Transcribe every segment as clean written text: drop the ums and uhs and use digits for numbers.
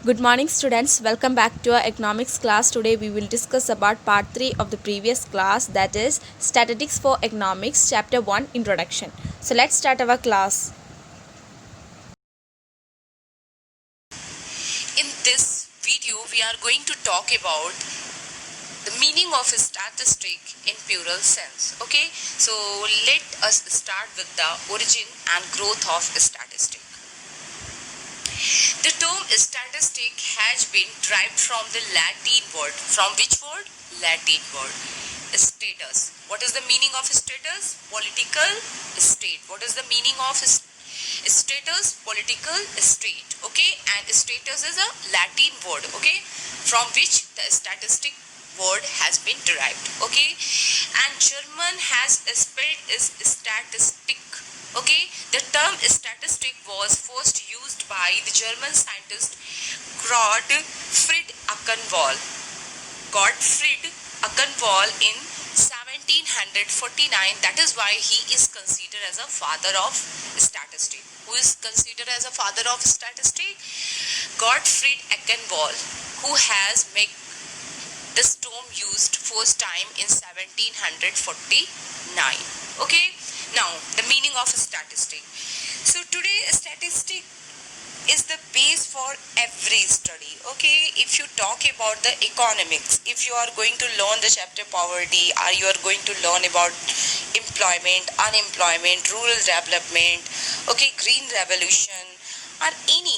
Good morning students, welcome back to our economics class. Today we will discuss about part 3 of the previous class, that is statistics for economics chapter 1 introduction. So let's start our class. In this video, we are going to talk about the meaning of a statistic in plural sense. Okay, so let us start with the origin and growth of a statistic. The term statistic has been derived from the Latin word. From which word? Latin word. Status. What is the meaning of status? Political state. What is the meaning of status? Political state. Okay, and status is a Latin word. Okay, from which the statistic word has been derived. Okay, and German has spelled is statistic. Okay, the term statistic was first used by the German scientist Gottfried Achenwald. Gottfried Achenwald in 1749. That is why he is considered as a father of statistics. Who is considered as a father of statistics? Gottfried Achenwald, who has made this term used first time in 1749. Okay, now the meaning of a statistic. So today a statistic is the base for every study. Okay, if you talk about the economics, if you are going to learn the chapter poverty, or you are going to learn about employment, unemployment, rural development, okay, green revolution, or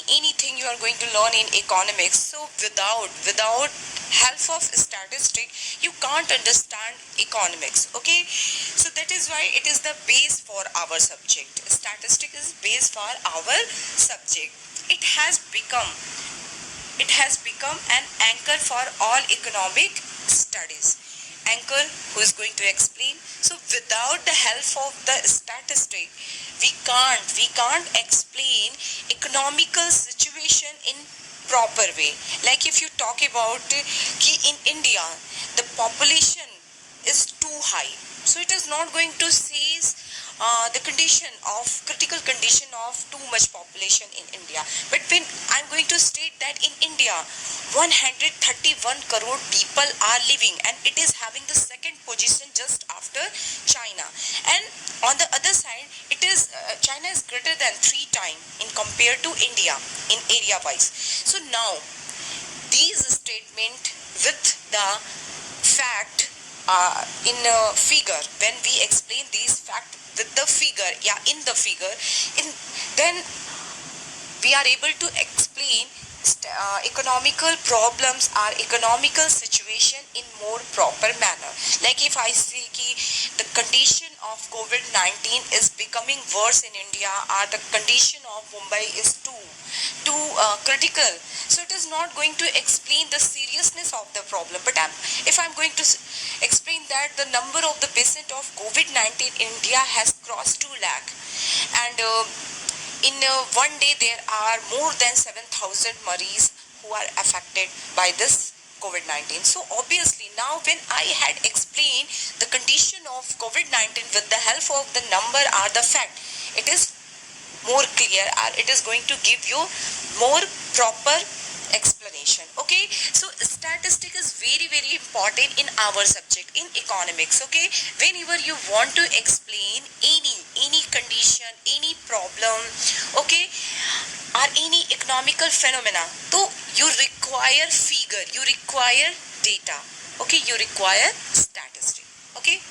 anything you are going to learn in economics, so without help of statistic you can't understand economics. Okay, so that is why it is the base for our subject. Statistic is base for our subject. It has become an anchor for all economic studies. Anchor who is going to explain. So without the help of the statistic we can't explain economical situation in proper way. Like if you talk about in India the population is too high, so it is not going to seize the critical condition of too much population in India. But when I'm going to state that in India 131 crore people are living, and it is having the second position just after China, and on the other side it is China is greater than 3 times in compared to India in area wise. So now these statement with the fact in a figure, when we explain these fact with the figure, in the figure, then we are able to explain economical problems or economical situation in more proper manner. Like if I see the condition of COVID-19 is becoming worse in India, or the condition of Mumbai is too critical, so it is not going to explain the seriousness of the problem. But if I'm going to explain that the number of the patient of COVID-19 in India has crossed 2 lakh, and in one day there are more than 7,000 Maris who are affected by this COVID-19. So obviously now when I had explained the condition of COVID-19 with the help of the number or the fact, it is more clear, or it is going to give you more proper explanation. Okay, so statistic is very important in our subject in economics. Okay, whenever you want to explain any condition, any problem, okay, or any economical phenomena, so you require figure, you require data. Okay, you require statistic. Okay,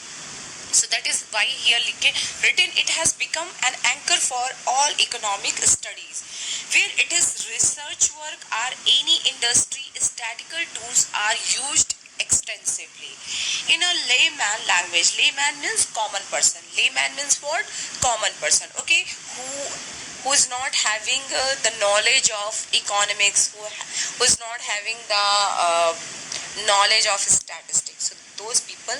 so that is why here written it has become an anchor for all economic studies. Where it is research work or any industry, statistical tools are used extensively. In a layman language, layman means common person. Layman means what? Common person. Okay, who is not having the knowledge of economics, who is not having the knowledge of statistics. So those people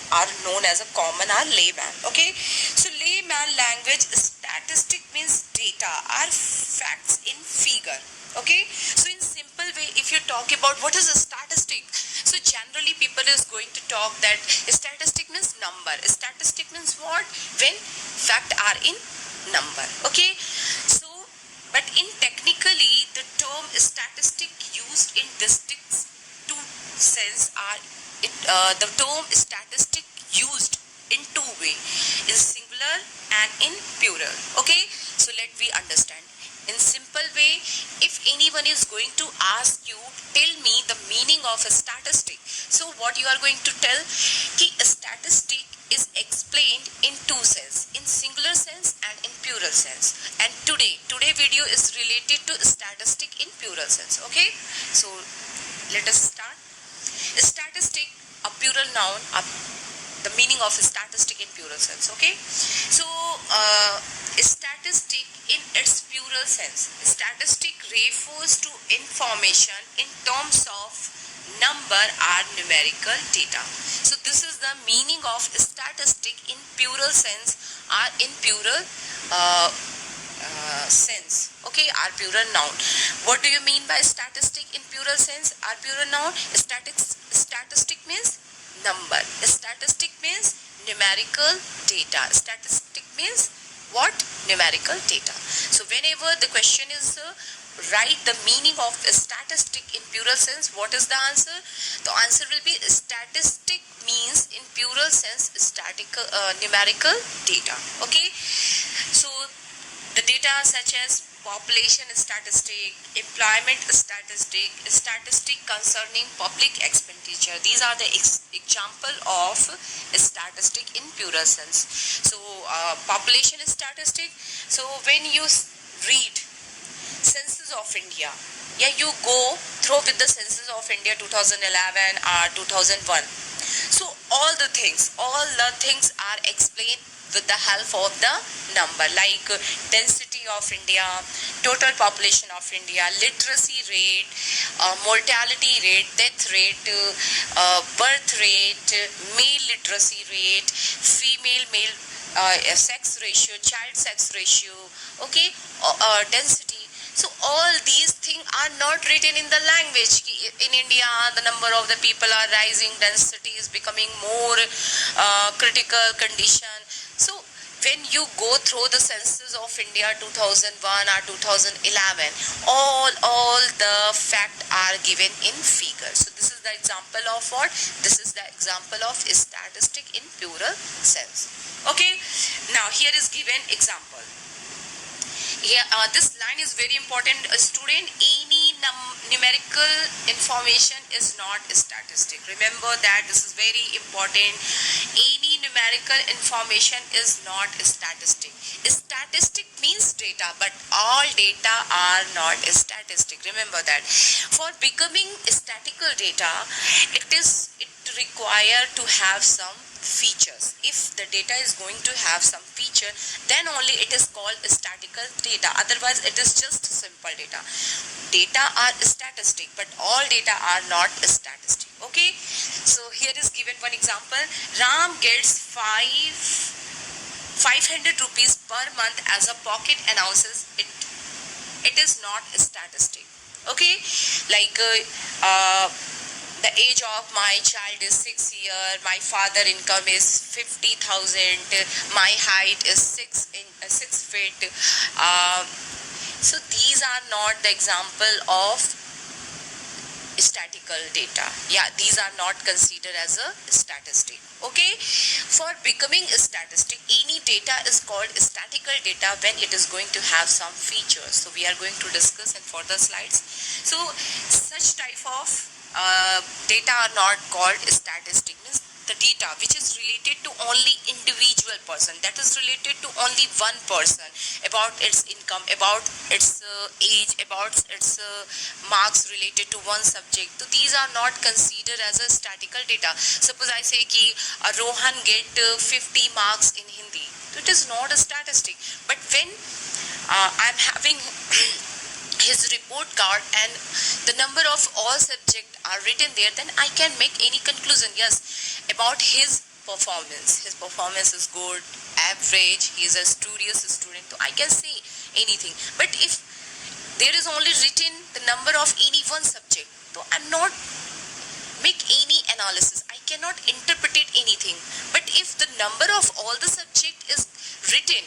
are known as a common or layman. Okay, so layman language, statistic means data or facts in figure. Okay, so in simple way, if you talk about what is a statistic, so generally people is going to talk that statistic means number. Statistic means what? When fact are in number. Okay, so But in technically, the term statistic used in distinct two sense are the term statistic used in two way, in singular and in plural. Okay, so let me understand. In simple way, if anyone is going to ask you, tell me the meaning of a statistic. So what you are going to tell? Ki a statistic is explained in two sense, in singular sense and in plural sense. And today video is related to statistic in plural sense. Okay, so let us start. Statistic, a plural noun, the meaning of statistic in plural sense. Okay, so statistic in its plural sense, statistic refers to information in terms of number or numerical data. So this is the meaning of statistic in plural sense or in plural sense. Okay, or plural noun. What do you mean by statistic in plural sense or plural noun? Statistic means number. Statistic means numerical data. Statistic means what? Numerical data. So whenever the question is write the meaning of a statistic in plural sense, what is the answer? The answer will be statistic means in plural sense statical numerical data. Okay, so the data such as population statistic, employment statistic, statistic concerning public expenditure, these are the example of statistic in plural sense. So population statistic, so when you read census of India, yeah, you go through with the census of India 2011 or 2001. So all the things are explained with the help of the number, like density of India, total population of India, literacy rate, mortality rate, death rate, birth rate, male literacy rate, female male sex ratio, child sex ratio, okay, density. So all these things are not written in the language. In India, the number of the people are rising, density is becoming more critical condition. So when you go through the census of India 2001 or 2011, all the facts are given in figures. So this is the example of what? This is the example of statistic in plural sense. Okay, now here is given example. Here, this line is very important. A student, any numerical information is not a statistic. Remember that this is very important. Any numerical information is not a statistic. A statistic means data, but all data are not a statistic. Remember that. For becoming statistical data, it require to have some features. If the data is going to have some feature, then only it is called statistical data. Otherwise it is just simple data. Data are statistic, but all data are not statistic. Okay, so here is given one example. Ram gets 500 rupees per month as a pocket announces it is not a statistic. Okay, like the age of my child is 6 years, my father income is 50,000, my height is 6 feet. So these are not the example of statistical data. Yeah, these are not considered as a statistic. Okay, for becoming a statistic, any data is called statistical data when it is going to have some features. So we are going to discuss in further slides. So such type of data are not called statistic, means the data which is related to only individual person, that is related to only one person, about its income, about its age, about its marks related to one subject. So these are not considered as a statistical data. Suppose I say ki Rohan get 50 marks in Hindi, so it is not a statistic. But when I am having his report card and the number of all subjects are written there, then I can make any conclusion, yes, about his performance. His performance is good, average, he is a studious student, so I can say anything. But if there is only written the number of any one subject, so I'm not make any analysis, I cannot interpret anything. But if the number of all the subject is written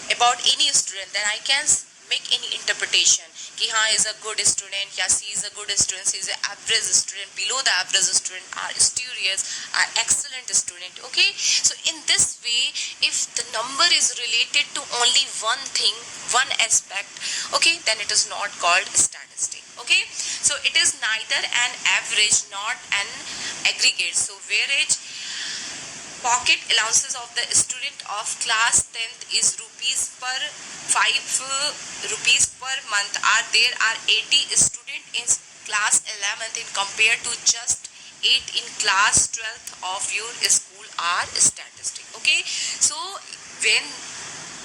about any student, then I can make any interpretation कि हाँ is a good student या C is a good student, C is an average student, below the average student, are studious, are excellent student. Okay, so in this way, if the number is related to only one thing, one aspect, okay, then it is not called statistic. Okay, so it is neither an average not an aggregate. So whereas pocket allowances of the student of class 10th is rupees per 5 rupees per month, are there are 80 student in class 11th in compared to just 8 in class 12th of your school are statistic. Okay, so when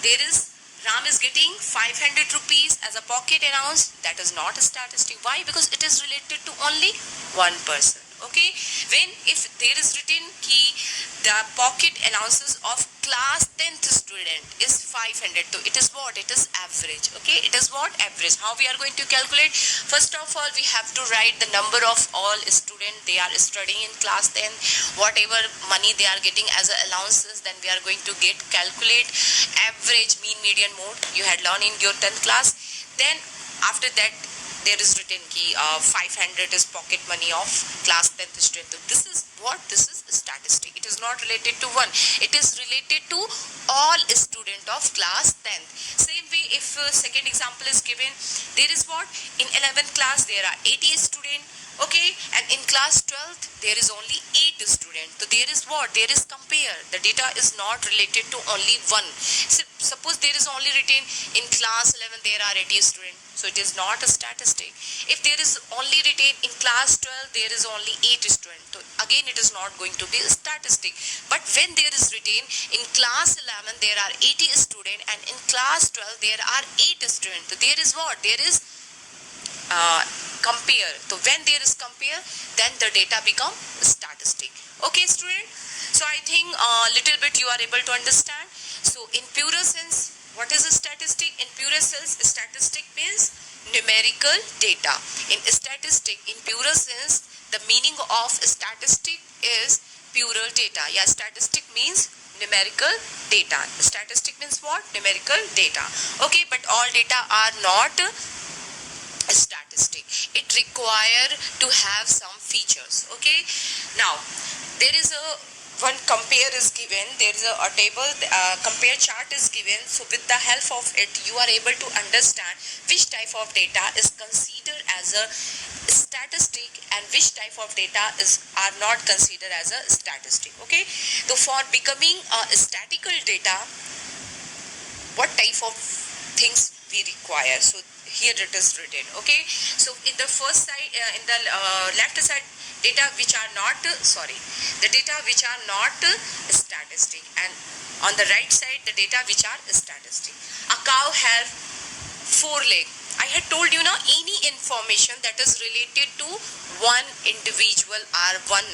there is Ram is getting 500 rupees as a pocket allowance, that is not a statistic. Why? Because it is related to only one person. Okay, when if there is written ki the pocket allowances of class 10th student is 500, so it is what? It is average. Okay, it is what? Average. How we are going to calculate? First of all, we have to write the number of all students they are studying in class 10, whatever money they are getting as a allowances, then we are going to get calculate average, mean, median, mode. You had learned in your 10th class. Then after that there is written ki 500 is pocket money of class 10th student. So this is what? This is statistic. It is not related to one. It is related to all student of class 10th. Same way, if second example is given, there is what? In 11th class there are 80 student. Okay, and in class 12th there is only 8 students. So there is what? There is compare. The data is not related to only one. So, suppose there is only written in class 11 there are 80 students. So it is not a statistic. If there is only written in class 12 there is only 8 students. So again it is not going to be a statistic. But when there is written in class 11 there are 80 students and in class 12 there are 8 students. So there is what? There is compare. So when there is compare, then the data become statistic. Okay, student. So I think little bit you are able to understand. So in purer sense, what is a statistic? In purer sense, statistic means numerical data. In statistic, in purer sense, the meaning of statistic is purer data. Yeah, statistic means numerical data. Statistic means what? Numerical data. Okay, but all data are not statistic. It require to have some features. Okay, now there is a one compare is given, there is a table, compare chart is given. So with the help of it you are able to understand which type of data is considered as a statistic and which type of data are not considered as a statistic. Okay, so for becoming a statistical data, what type of things we require? So here it is written. Okay, so in the first side, in the left side, data which are not the data which are not statistic, and on the right side the data which are statistic. A cow has 4 legs. I had told you now, any information that is related to one individual or one,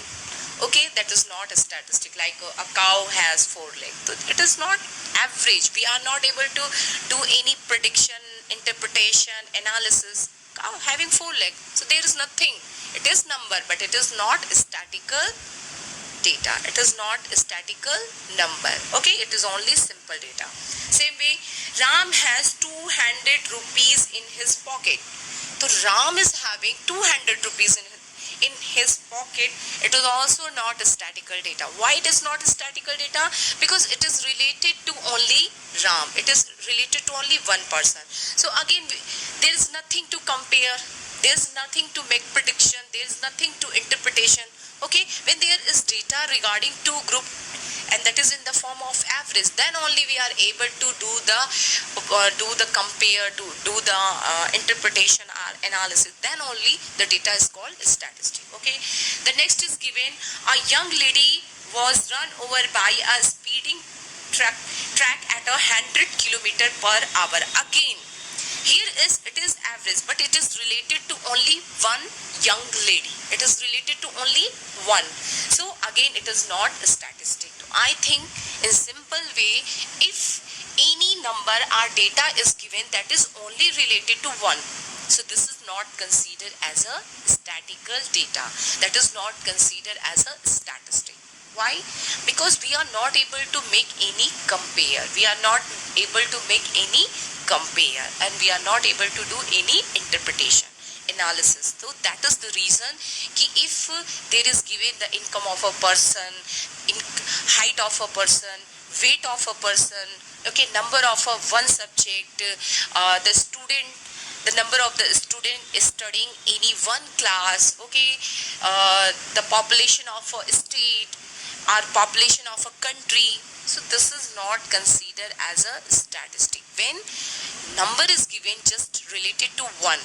okay, that is not a statistic. Like a cow has 4 legs. So it is not average. We are not able to do any prediction, interpretation, analysis. Cow having 4 legs. So there is nothing. It is number, but it is not statistical data. It is not statistical number. Okay, it is only simple data. Same way, Ram has 200 rupees in his pocket. So Ram is having 200 rupees in his pocket. It is also not statistical data. Why it is not statistical data? Because it is related to only Ram. It is related to only one person. So again, there is nothing to compare. There is nothing to make prediction. There is nothing to interpretation. Okay, when there is data regarding two group and that is in the form of average, then only we are able to do the compare, to do the interpretation or analysis. Then only the data is called statistic. Okay, the next is given, a young lady was run over by a speeding track at 100 km per hour. Again, here it is average, but it is related to only one young lady. It is related to only one. So again, it is not a statistic. I think in simple way, if any number or data is given that is only related to one, so this is not considered as a statistical data. That is not considered as a statistic. Why? Because we are not able to make any compare. We are not able to make any compare and we are not able to do any interpretation analysis. So that is the reason कि if there is given the income of a person, in height of a person, weight of a person, okay, number of a one subject, the student, the number of the student is studying any one class, okay, the population of a state or population of a country. So this is not considered as a statistic. When number is given just related to one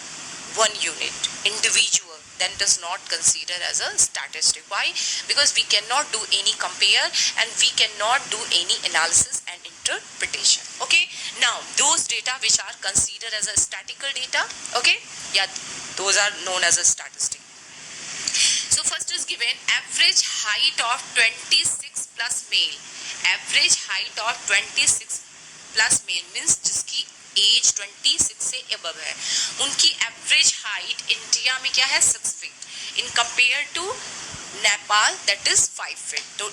unit, individual, then it is not considered as a statistic. Why? Because we cannot do any compare and we cannot do any analysis and interpretation. Okay, now those data which are considered as a statistical data, okay, yeah, those are known as a statistic. So first is given average height of 26 plus male. Average height of 26 plus male means जिसकी as 26 से above है, उनकी average height India में क्या है 6 feet in compare to Nepal that is 5 feet. तो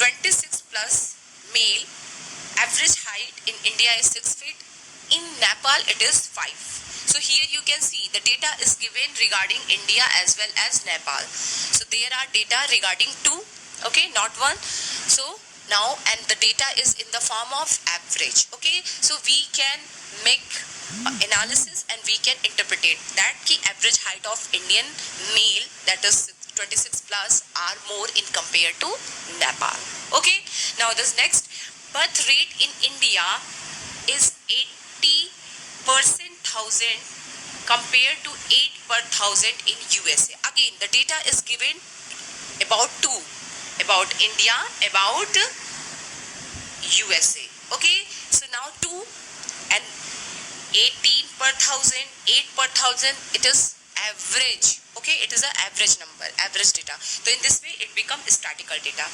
26 plus male average height in India is 6 feet, in Nepal it is 5. So here you can see the data is given regarding India as well as Nepal. So there are data regarding 2, okay, not 1. So now and the data is in the form of average, okay. So we can make analysis and we can interpret it that ki average height of Indian male that is 26 plus are more in compared to Nepal, okay. Now this next, birth rate in India is 80/1000 compared to 8/1000 in USA. Again the data is given about about India, about USA, okay. So now 2 and 18/1000, 8/1000, it is average, okay, it is an average number, average data. So in this way it becomes statistical data.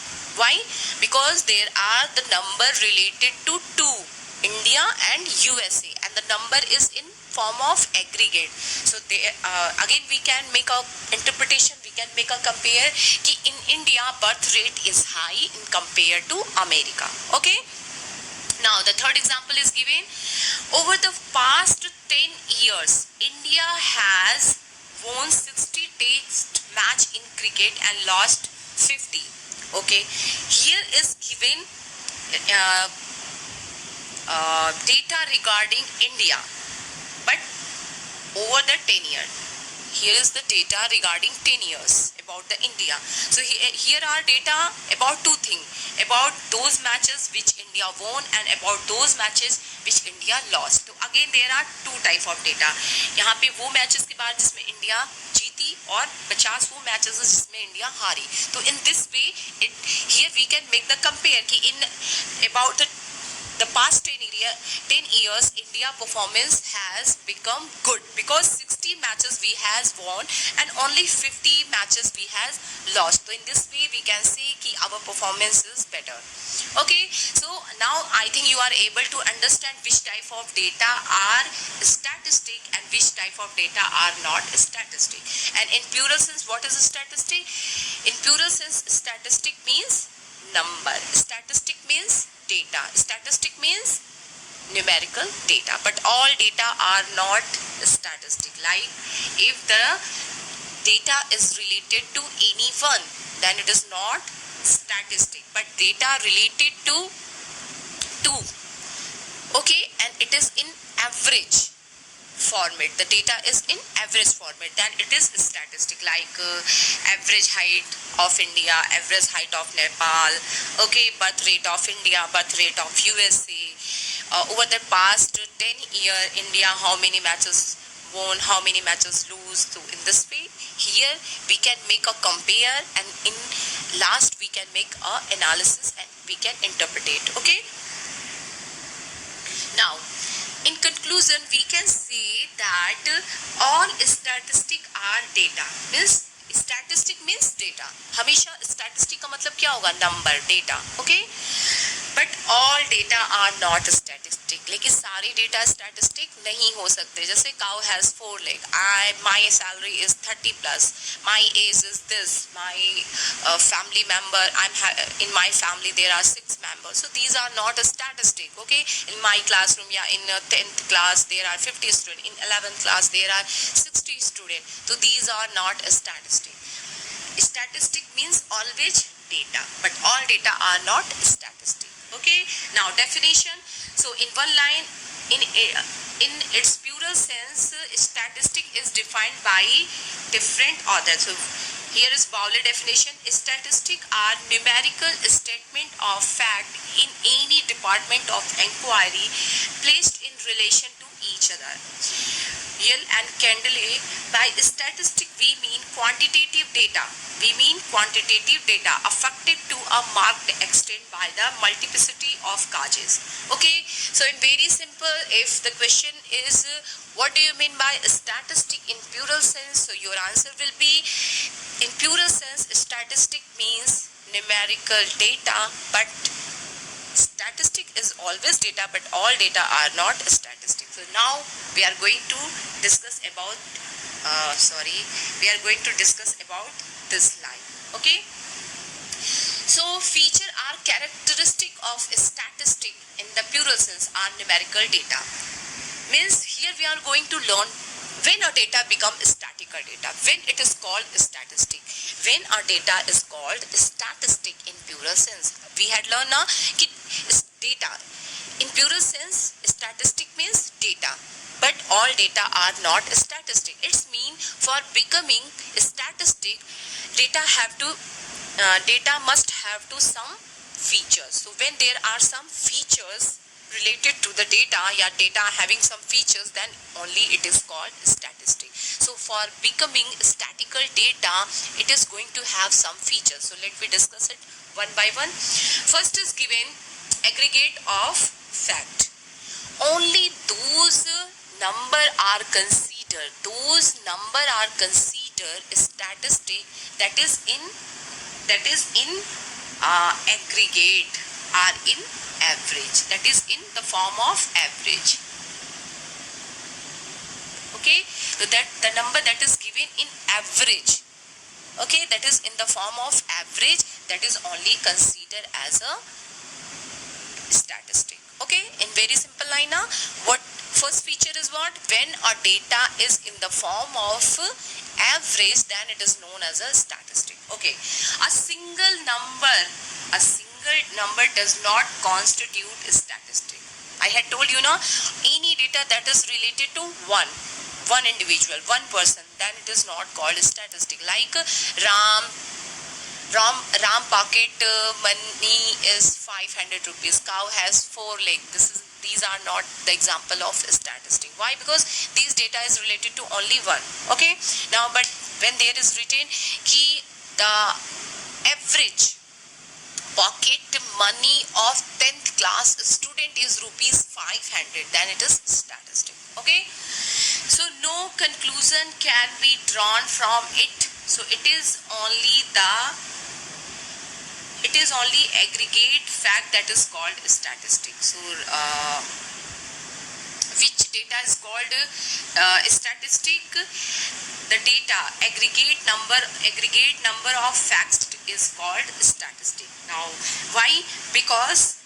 Why? Because there are the number related to 2, India and USA, and the number is in form of aggregate. So they again we can make a interpretation, we can make a compare ki in India birth rate is high in compared to America, okay. Now the third example is given. Over the past 10 years India has won 60 test match in cricket and lost 50, okay. Here is given data regarding India, but over the 10 years. Here is the data regarding 10 years about the India. So here are data about 2 things, about those matches which India won and about those matches which India lost. So again there are 2 type of data. यहाँ पे वो matches के बाद जिसमें India जीती और 50 वो matches जिसमें India हारी. तो in this way here we can make the compare कि in about the past 10 years India performance has become good because 60 matches we has won and only 50 matches we has lost. So in this way we can say ki our performance is better, okay. So now I think you are able to understand which type of data are statistic and which type of data are not statistic. And in plural sense, what is a statistic? In plural sense, statistic means number, statistic means data, statistic means numerical data, but all data are not statistic. Like if the data is related to anyone, then it is not statistic, but data related to 2, okay, and it is in average format, the data is in average format, then it is statistic. Like average height of India, average height of Nepal, okay, birth rate of India, birth rate of USA, over the past 10 years India how many matches won, how many matches lose. So in this way here we can make a compare and in last we can make a analysis and we can interpret it, okay. Now in conclusion we can say that all statistic are data, means statistic means data. हमेशा statistic का मतलब क्या होगा? number, data, okay. But all data are not statistic, लेकिन सारे data statistic नहीं हो सकते. जैसे cow has 4 leg, my salary is 30+, my age is this, my family member, in my family there are 6 members, so these are not a statistic. Okay, in my classroom, yeah, in 10th class there are 50 students, in 11th class there are 60 students, so these are not a statistic. Statistic means always data, but all data are not statistic. Okay, now definition. So in one line, in its plural sense, statistic is defined by different authors. So here is Bowley definition. Statistic are numerical statement of fact in any department of inquiry placed in relation to each other. Real and candidly, by statistic we mean quantitative data. We mean quantitative data affected to a marked extent by the multiplicity of causes. Okay, so in very simple, if the question is what do you mean by statistic in plural sense, so your answer will be, in plural sense, statistic means numerical data, but statistic is always data, but all data are not statistics. So now we are going to discuss about this line. Okay, so feature are characteristic of statistic in the plural sense are numerical data. Means here we are going to learn when a data become statistical data, when it is called statistic, when a data is called statistic in plural sense. We had learned now कि data in plural sense, statistic means data, but all data are not statistic. It's mean for becoming statistic, data must have to some features. So when there are some features related to the data, yeah, data having some features, then only it is called statistic. So for becoming statistical data, it is going to have some features. So let me discuss it one by one. First is given aggregate of fact. Only those number are considered statistic that is in aggregate, are in average, that is in the form of average. Okay, so that the number that is given in average, okay, that is in the form of average, that is only considered as a statistic. Okay, in very simple line, what first feature is what? When a data is in the form of average, then it is known as a statistic. Okay, a single number does not constitute a statistic. I had told you now, any data that is related to one individual, one person, then it is not called a statistic. Like Ram pocket money is 500 rupees. Cow has 4 legs. These are not the example of statistic. Why? Because these data is related to only one. Okay. Now, but when there is written ki the average pocket money of 10th class student is rupees 500, then it is statistic. Okay. So no conclusion can be drawn from it. So it is only aggregate fact that is called statistic. So which data is called statistic? The data aggregate number of facts is called statistic. Now why? Because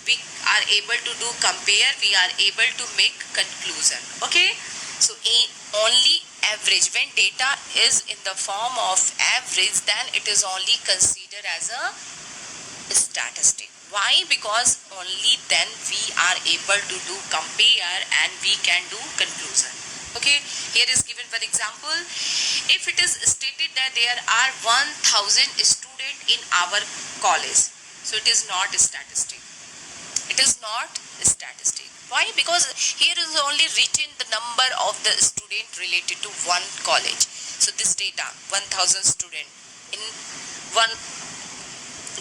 we are able to do compare, we are able to make conclusion. Okay, so only average, when data is in the form of average, then it is only considered as a statistic. Why? Because only then we are able to do compare and we can do conclusion. Okay, here is given for example, if it is stated that there are 1000 students in our college, so it is not a statistic. It is not a statistic. Why? Because here is only written the number of the student related to one college. So this data 1000 student in one,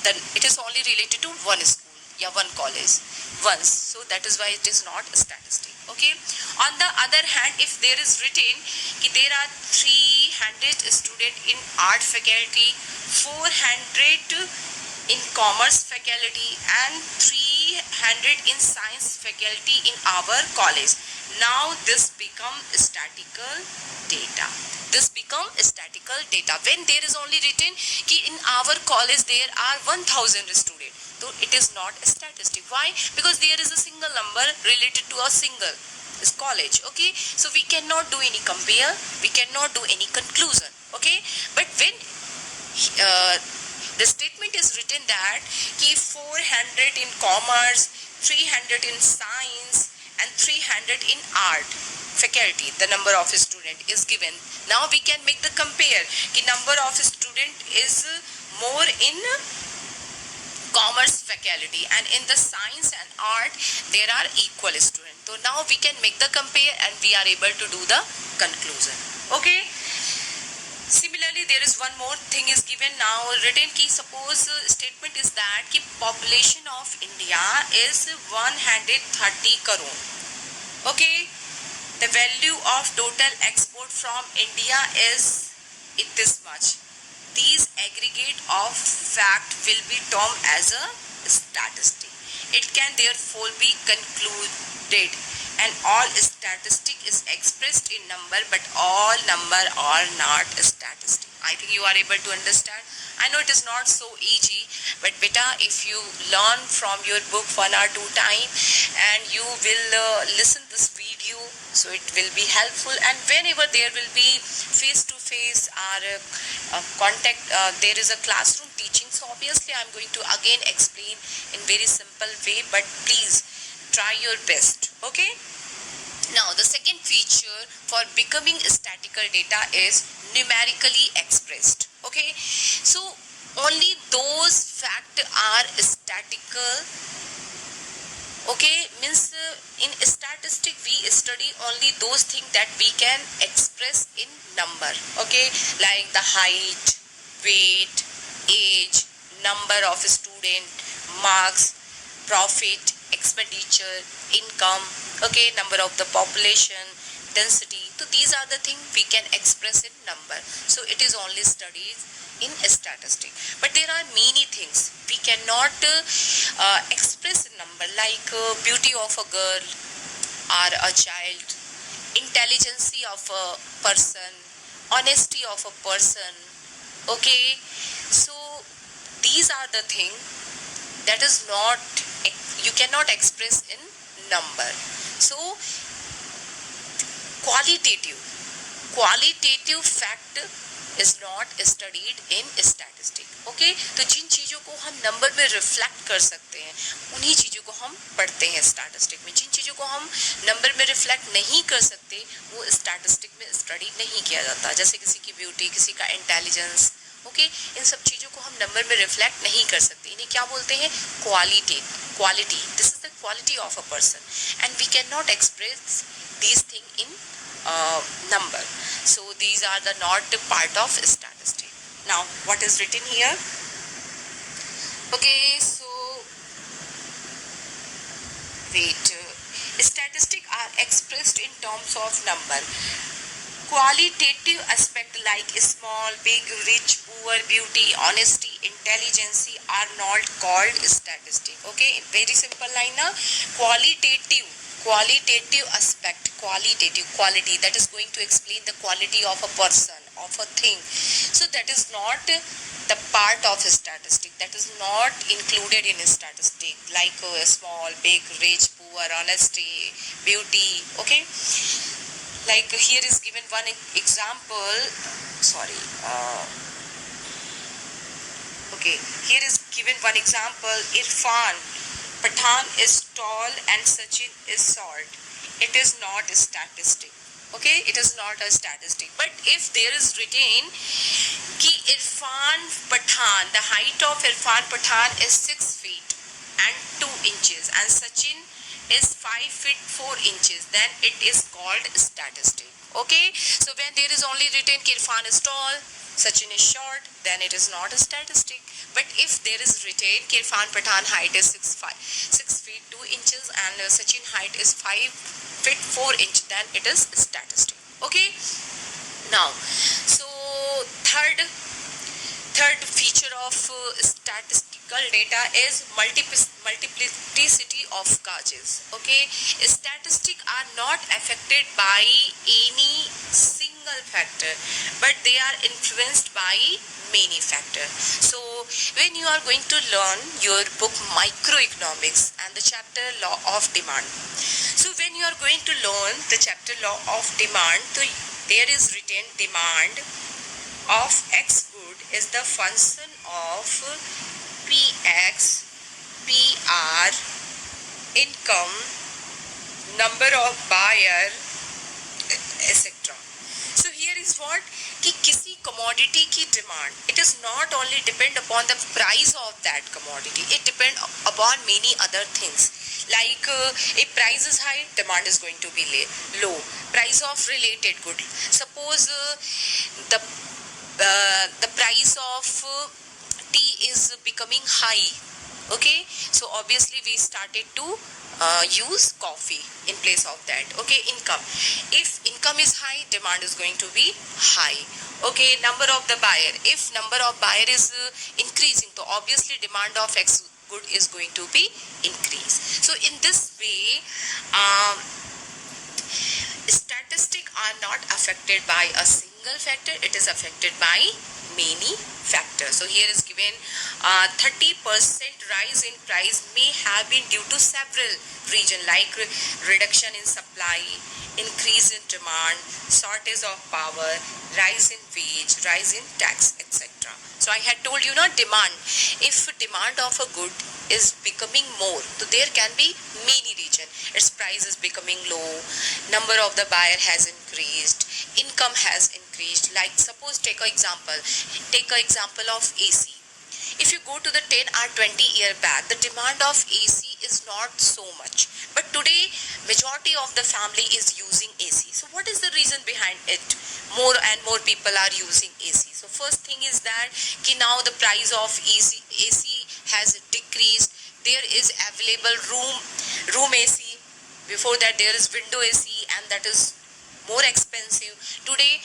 then it is only related to one school, yeah, one college once. So that is why it is not a statistic. Okay. On the other hand, if there is written that there are 300 students in art faculty, 400 in commerce faculty, and 300 300 in science faculty in our college. Now this become statistical data. This become statistical data. When there is only written कि in our college there are 1000 students, so it is not a statistic. Why? Because there is a single number related to a single college. Okay, so we cannot do any compare, we cannot do any conclusion. Okay, but when the statement is written that कि 400 in commerce, 300 in science and 300 in art faculty, the number of student is given. Now we can make the compare कि number of student is more in commerce faculty and in the science and art there are equal students. So now we can make the compare and we are able to do the conclusion. Okay. Similarly, there is one more thing is given now written ki suppose statement is that ki population of India is 130 crore. Okay, the value of total export from India is this much. These aggregate of fact will be termed as a statistic. It can therefore be concluded and all statistic is expressed in number, but all number are not statistic. I think you are able to understand. I know it is not so easy, but beta, if you learn from your book 1 or 2 times and you will listen this video, so it will be helpful. And whenever there will be face to face or contact, there is a classroom teaching, so obviously I am going to again explain in very simple way, but please try your best. Okay. Now the second feature for becoming statistical data is numerically expressed. Okay, so only those facts are statistical. Okay, means in statistic we study only those things that we can express in number. Okay, like the height, weight, age, number of student, marks, profit, expenditure, income, okay, number of the population, density. So these are the things we can express in number. So it is only studied in statistic. But there are many things we cannot express in number, like beauty of a girl or a child, intelligence of a person, honesty of a person. Okay, so these are the things that is not, you cannot express in number. So qualitative fact is not studied in statistic. Okay, तो जिन चीज़ों को हम number में reflect कर सकते हैं उन्हीं चीज़ों को हम पढ़ते हैं स्टैटिस्टिक में. जिन चीज़ों को हम नंबर में रिफ्लेक्ट नहीं कर सकते वो स्टैटिस्टिक में स्टडी नहीं किया जाता, जैसे किसी की ब्यूटी, किसी का इंटेलिजेंस. ओके, इन सब चीज़ों को हम नंबर में रिफ्लेक्ट नहीं कर सकते. इन्हें क्या बोलते हैं? Quality. This is the quality of a person and we can not express these things in number. So these are the not part of statistic. Now what is written here? Okay, so wait. Statistics are expressed in terms of number. Qualitative aspect like small, big, rich, poor, beauty, honesty, intelligence are not called statistic. Okay, very simple line na. Qualitative aspect, quality that is going to explain the quality of a person, of a thing. So that is not the part of a statistic, that is not included in a statistic, like small, big, rich, poor, honesty, beauty. Okay, like here is given one example. Okay, here is given one example. Irfan Pathan is tall and Sachin is short. It is not a statistic. Okay, it is not a statistic. But if there is written ki Irfan Pathan, the height of Irfan Pathan is 6 feet and 2 inches and Sachin is 5 feet 4 inches, then it is called statistic. Okay, so when there is only written ki Irfan is tall, Sachin is short, then it is not a statistic. But if there is written ki Irfan Pathan height is 6 feet 2 inches and Sachin height is 5 feet 4 inch, then it is statistic. Okay, now so third feature of statistic statistical data is multiplicity of causes. Okay, statistics are not affected by any single factor, but they are influenced by many factors. So when you are going to learn your book Microeconomics and the chapter Law of Demand, so when you are going to learn the chapter Law of Demand, so there is written demand of X good is the function of Px, Pr, income, number of buyer, etc. So here is what कि किसी commodity की demand, it is not only depend upon the price of that commodity, it depend upon many other things. Like if price is high, demand is going to be low. Price of related good. Suppose the price of tea is becoming high. Okay, so obviously we started to use coffee in place of that. Okay, income. If income is high, demand is going to be high. Okay, number of the buyer. If number of buyer is increasing, so obviously demand of X good is going to be increased. So in this way, statistics are not affected by a single factor, it is affected by many factors. So here is given 30% rise in price may have been due to several reasons like reduction in supply, increase in demand, shortage of power, rise in wage, rise in tax, etc. So I had told you not demand. If demand of a good is becoming more, so there can be many reasons. Its price is becoming low, number of the buyer has increased, income has increased. Like suppose take an example of AC. If you go to the 10 or 20 year back, the demand of AC is not so much. But today, majority of the family is using AC. So what is the reason behind it? More and more people are using AC. So first thing is that now the price of AC has decreased. There is available room AC. Before that there is window AC and that is more expensive. Today,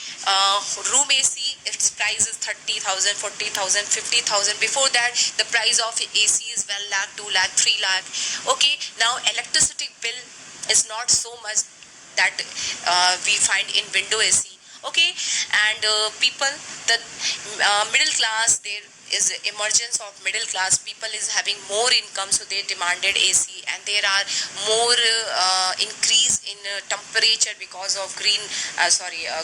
room AC, its price is 30,000, 40,000, 50,000. Before that, the price of AC is 1 lakh, 2 lakh, 3 lakh. Okay, now electricity bill is not so much that we find in window AC. Okay, and people, the middle class, there is emergence of middle class people is having more income, so they demanded AC, and there are more increase in temperature because of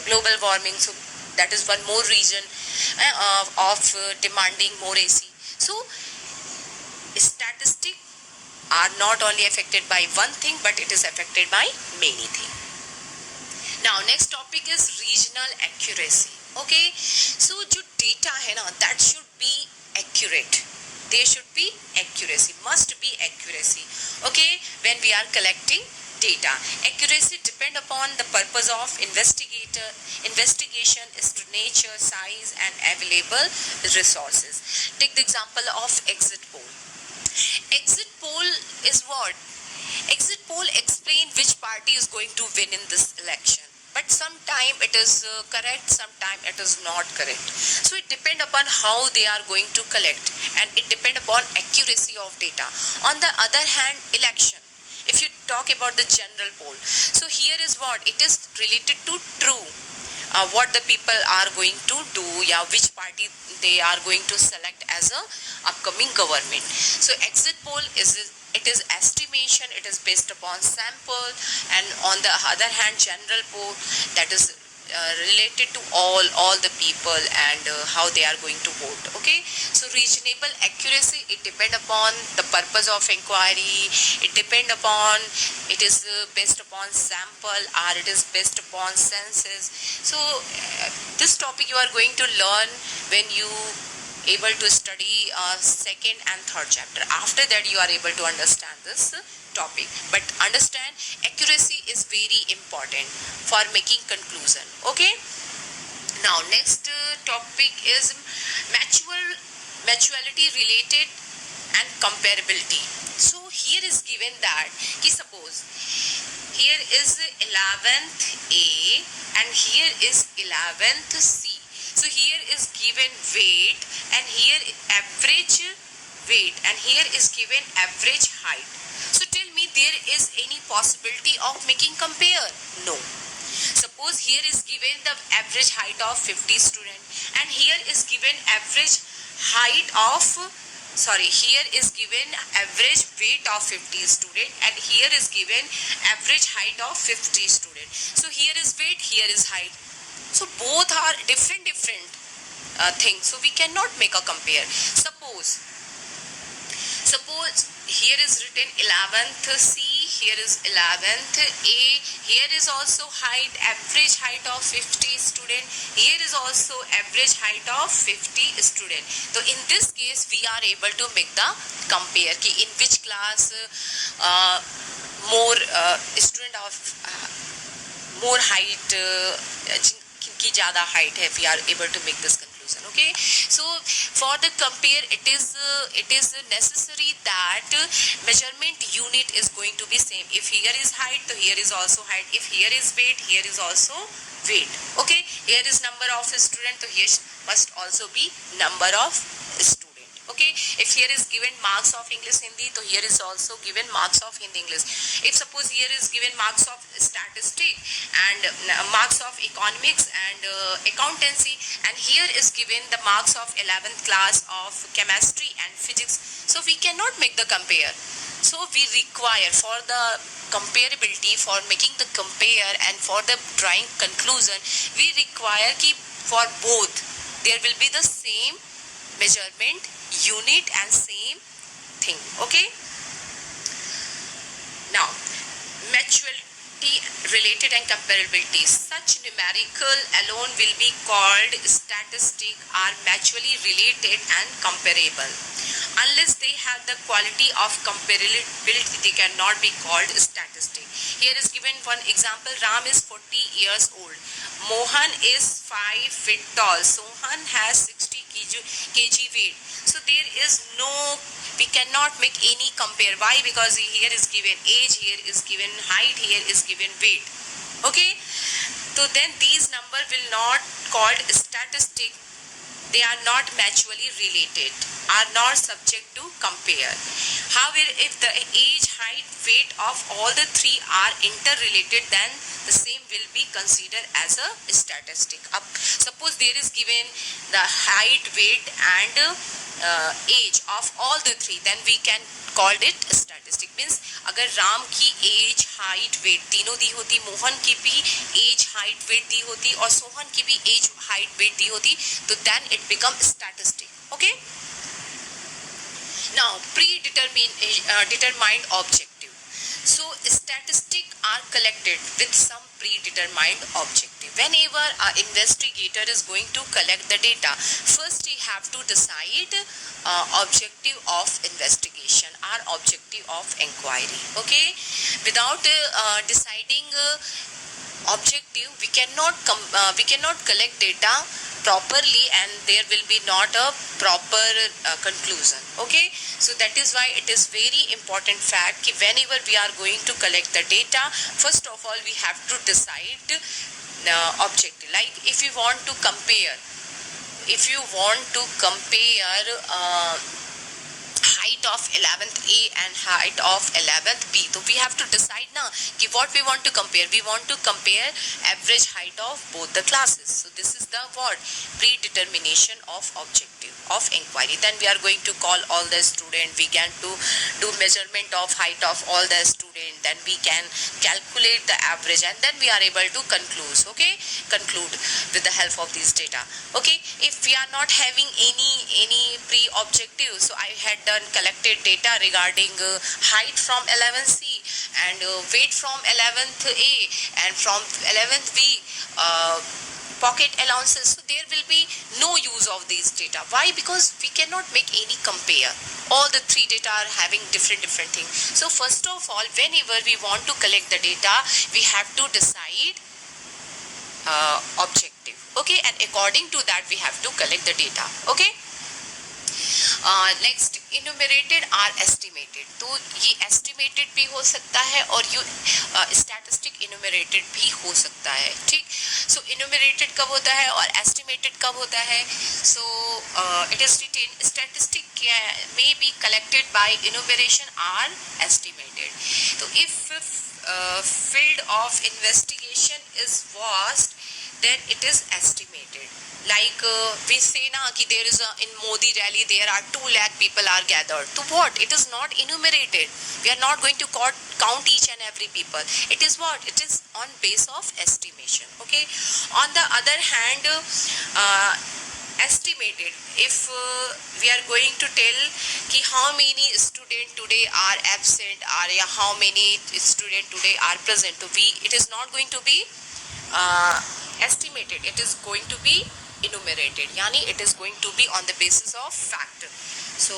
global warming. So that is one more reason of demanding more AC. So statistics are not only affected by one thing, but it is affected by many things. Now next topic is regional accuracy. Okay, so जो data है ना, that should be accurate. There should be accuracy, must be accuracy. Okay, when we are collecting data, accuracy depend upon the purpose of investigation, is to nature, size, and available resources. Take the example of exit poll. Exit poll is what? Exit poll explain which party is going to win in this election. But sometime it is correct, sometime it is not correct. So it depend upon how they are going to collect, and it depend upon accuracy of data. On the other hand, election, if you talk about the general poll, so here is what it is related to true. What the people are going to do, which party they are going to select as a upcoming government. So exit poll is estimation, it is based upon sample, and on the other hand general poll, that is related to all the people and how they are going to vote. Okay, so reasonable accuracy, it depend upon the purpose of inquiry, it depend upon it is based upon sample or it is based upon census. So this topic you are going to learn when you able to study second and third chapter. After that you are able to understand this topic, but understand accuracy is very important for making conclusion. Okay, now next topic is mutuality related and comparability. So here is given that suppose here is 11th A and here is 11th C. So here is given weight and here average weight, and here is given average height. So tell me, there is any possibility of making compare? No. Suppose here is given the average height of 50 student, and here is given average height of, here is given average weight of 50 student, and here is given average height of 50 student. So here is weight, here is height. So both are different things. So we cannot make a compare. Suppose here is written 11th C, here is 11th A, here is also height, average height of 50 student, here is also average height of 50 student. So in this case we are able to make the compare ki in which class more student of more height, ki zyada height hai, we are able to make this conclusion. Okay, so for the compare it is necessary that measurement unit is going to be same. If here is height, so here is also height. If here is weight, here is also weight. Okay, here is number of student, so here must also be number of student. Okay, if here is given marks of English Hindi, so here is also given marks of Hindi English. If suppose here is given marks of statistic and marks of economics and accountancy, and here is given the marks of 11th class of chemistry and physics, so we cannot make the compare. So we require, for the comparability, for making the compare and for the drawing conclusion, we require ki for both there will be the same measurement unit and same thing. Okay, now maturity related and comparability. Such numerical alone will be called statistic, are mutually related and comparable. Unless they have the quality of comparability, they cannot be called statistic. Here is given one example. Ram is 40 years old. Mohan is 5 feet tall. Sohan has 60 kg weight. So there is no, we cannot make any compare. Why? Because here is given age, here is given height, here is given weight. Okay, so then these number will not called statistic. They are not mutually related, are not subject to compare. However, if the age, height, weight of all the three are interrelated, then the same will be considered as a statistic. Suppose there is given the height, weight and age of all the three, then we can call it statistic. Means अगर राम की as, height, wait तीनों दी होती, मोहन की भी as, height, wait दी होती और सोहन की भी एज, हाइट, वेट दी होती, तो then it become statistic. Okay, now predetermined objective. So statistics are collected with some predetermined objective. Whenever an investigator is going to collect the data, first he have to decide objective of investigation or objective of inquiry. Okay, without deciding objective, we cannot collect data properly, and there will be not a proper conclusion. Okay, so that is why it is very important fact कि whenever we are going to collect the data, first of all we have to decide objective. Like if you want to compare height of 11th A and height of 11th B, so we have to decide now कि what we want to compare. We want to compare average height of both the classes. So this is the what predetermination of objective of inquiry. Then we are going to call all the student, we can do measurement of height of all the student, then we can calculate the average, and then we are able to conclude with the help of these data. Okay, if we are not having any pre-objective, so I had collected data regarding height from 11th C and weight from 11th A and from 11th B, pocket allowances, so there will be no use of these data. Why? Because we cannot make any compare. All the three data are having different things. So first of all, whenever we want to collect the data, we have to decide objective. Okay, and according to that we have to collect the data. Okay, next enumerated or estimated, तो ये estimated भी हो सकता है और you statistic enumerated भी हो सकता है, ठीक। सो इन्यूमरेटेड कब होता है और एस्टिमेटेड कब होता है? So it is written statistic may be collected by enumeration or estimated. So if field of investigation is vast, then it is estimated. Like we say na ki there is in Modi rally there are 2 lakh people are gathered. So what? It is not enumerated. We are not going to count each and every people. It is what? It is on base of estimation. Okay. On the other hand, estimated, if we are going to tell ki how many students today are absent or how many students today are present, so it is not going to be estimated, it is going to be enumerated, yani it is going to be on the basis of fact. So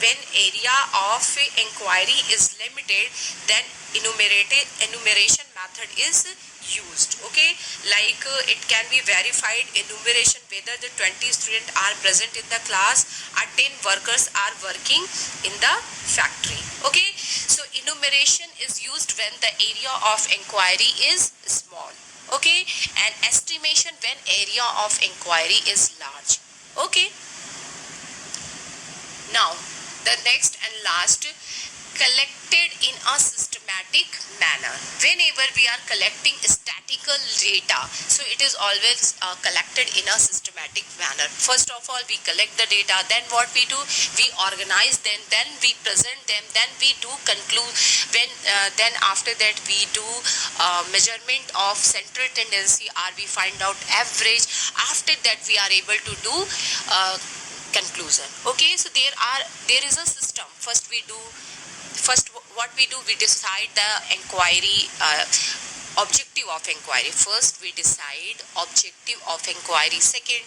when area of inquiry is limited, then enumeration method is used. Okay, like it can be verified enumeration whether the 20 students are present in the class or 10 workers are working in the factory. Okay, so enumeration is used when the area of inquiry is small. Okay, and estimation when area of inquiry is large. Okay, now the next and last, collected in a systematic manner. Whenever we are collecting statistical data, so it is always collected in a systematic manner. First of all, we collect the data, then what we do, we organize them, then we present them, then we do conclude, then after that we do measurement of central tendency, or we find out average. After that we are able to do conclusion. Okay, so there is a system. First what we do, we decide the inquiry objective of inquiry. First we decide objective of inquiry, second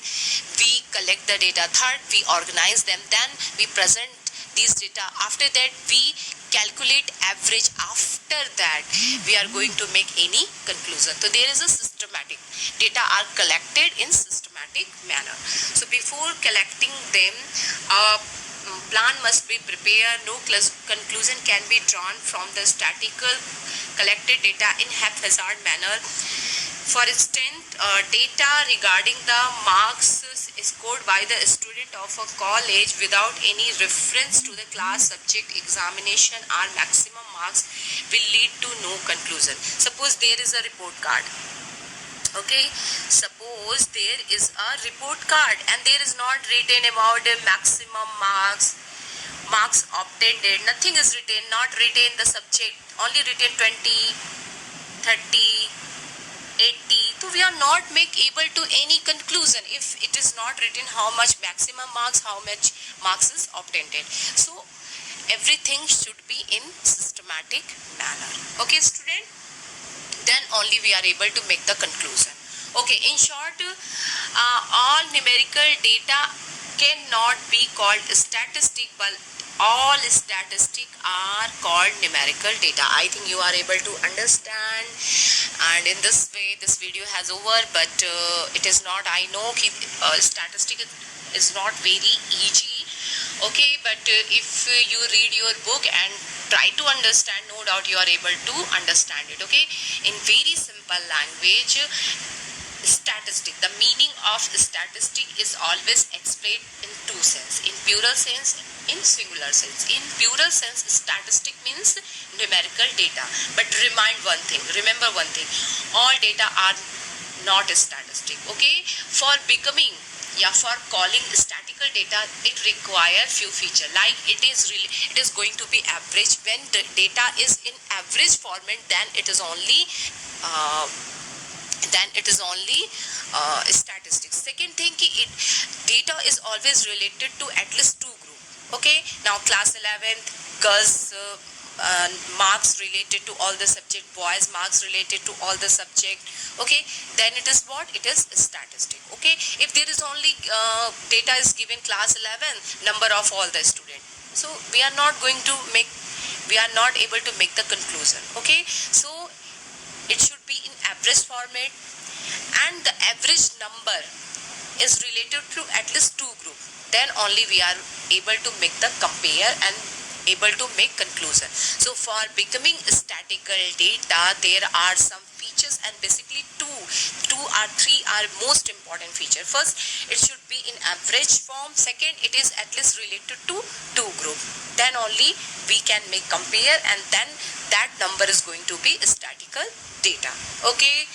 we collect the data, third we organize them, then we present these data, after that we calculate average, after that we are going to make any conclusion. So there is a systematic, data are collected in systematic manner. So before collecting them, plan must be prepared. No conclusion can be drawn from the statistical collected data in haphazard manner. For instance, data regarding the marks scored by the student of a college without any reference to the class subject examination or maximum marks will lead to no conclusion. Suppose there is a report card. Okay, suppose there is a report card and there is not written about the maximum marks obtained, nothing is written, not written the subject, only written 20, 30, 80. So we are not able to any conclusion if it is not written how much maximum marks, how much marks is obtained. So everything should be in systematic manner. Okay, student, then only we are able to make the conclusion. Okay, in short, all numerical data cannot be called statistic, but all statistics are called numerical data. I think you are able to understand, and in this way this video has over. But it is not, I know statistic is not very easy. Okay, but if you read your book and try to understand, no doubt you are able to understand it. Okay, in very simple language, statistic, the meaning of statistic is always explained in two sense, in plural sense, in singular sense. In plural sense, statistic means numerical data, but remember one thing, all data are not statistic. Okay, for calling statistical data, it requires few features, like it is going to be average. When the data is in average format, then it is only statistics. Second thing, data is always related to at least two groups. Okay, now class 11th girls marks related to all the subject, boys marks related to all the subject. Okay, then it is what? It is statistic. Okay, if there is only data is given class 11 number of all the students, so we are not able to make the conclusion. Okay, so it should be in average format, and the average number is related to at least two groups, then only we are able to make the compare and able to make conclusion. So for becoming statistical data, there are some features, and basically two or three are most important feature. First, it should be in average form. Second, it is at least related to two group, then only we can make compare, and then that number is going to be statistical data. Okay,